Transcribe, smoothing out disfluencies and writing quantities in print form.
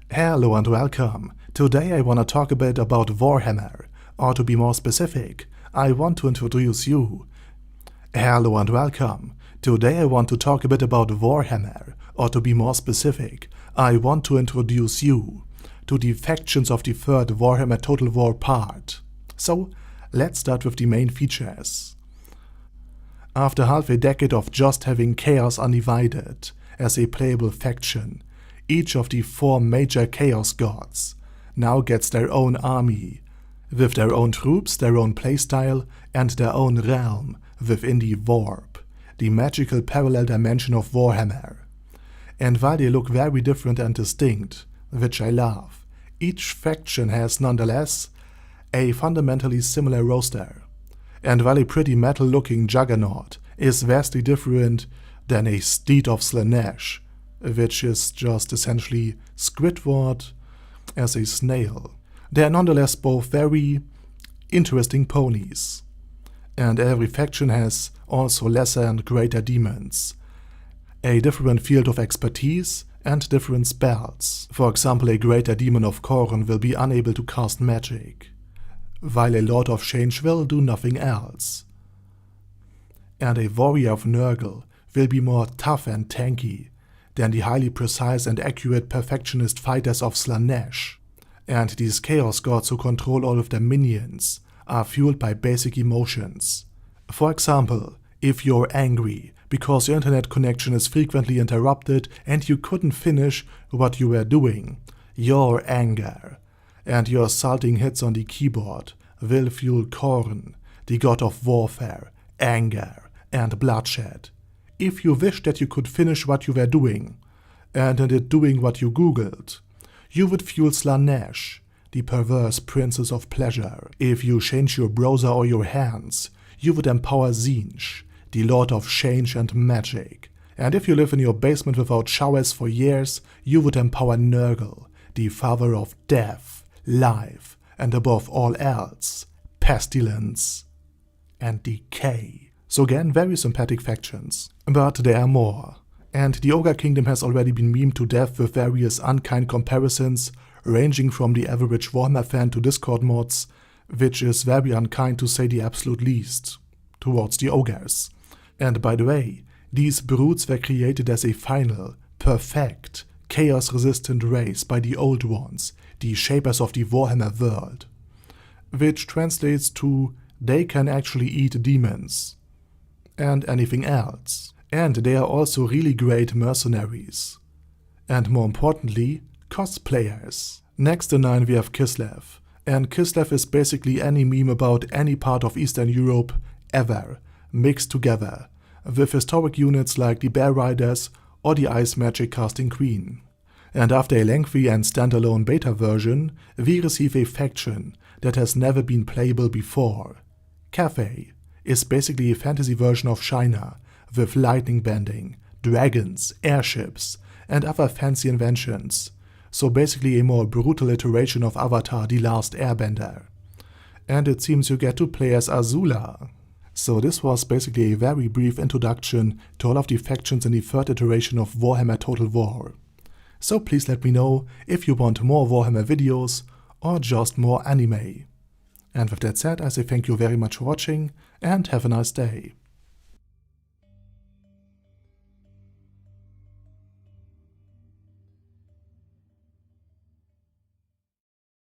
Hello and welcome. Today I want to talk a bit about Warhammer, or to be more specific, I want to introduce you. Hello and welcome. Today I want to talk a bit about Warhammer, or to be more specific, I want to introduce you to the factions of the third Warhammer Total War part. So, let's start with the main features. After half a decade of just having Chaos Undivided as a playable faction, each of the 4 major Chaos Gods now gets their own army, with their own troops, their own playstyle, and their own realm within the Warp, the magical parallel dimension of Warhammer. And while they look very different and distinct, which I love, each faction has nonetheless a fundamentally similar roster. And while a pretty metal-looking juggernaut is vastly different than a steed of Slaanesh, which is just essentially Squidward as a snail, they are nonetheless both very interesting ponies. And every faction has also lesser and greater demons, a different field of expertise, and different spells. For example, a greater demon of Khorne will be unable to cast magic, while a Lord of Change will do nothing else. And a warrior of Nurgle will be more tough and tanky than the highly precise and accurate perfectionist fighters of Slaanesh. And these Chaos Gods who control all of their minions are fueled by basic emotions. For example, if you're angry because your internet connection is frequently interrupted and you couldn't finish what you were doing, your anger and your assaulting hits on the keyboard will fuel Khorne, the god of warfare, anger, and bloodshed. If you wish that you could finish what you were doing, and ended doing what you googled, you would fuel Slaanesh, the perverse princess of pleasure. If you change your browser or your hands, you would empower Tzeentch, the lord of change and magic. And if you live in your basement without showers for years, you would empower Nurgle, the father of death, life, and above all else, pestilence and decay. So again, very sympathetic factions. But there are more. And the Ogre Kingdom has already been memed to death with various unkind comparisons, ranging from the average Warhammer fan to Discord mods, which is very unkind to say the absolute least, towards the ogres. And by the way, these brutes were created as a final, perfect, chaos-resistant race by the Old Ones, the shapers of the Warhammer world, which translates to they can actually eat demons and anything else. And they are also really great mercenaries. And more importantly, cosplayers. Next in line we have Kislev. And Kislev is basically any meme about any part of Eastern Europe ever, mixed together, with historic units like the Bear Riders or the Ice Magic Casting Queen. And after a lengthy and standalone beta version, we receive a faction that has never been playable before. Cathay is basically a fantasy version of China, with lightning bending, dragons, airships, and other fancy inventions. So basically a more brutal iteration of Avatar: The Last Airbender. And it seems you get to play as Azula. So this was basically a very brief introduction to all of the factions in the third iteration of Warhammer Total War. So please let me know if you want more Warhammer videos or just more anime. And with that said, I say thank you very much for watching and have a nice day.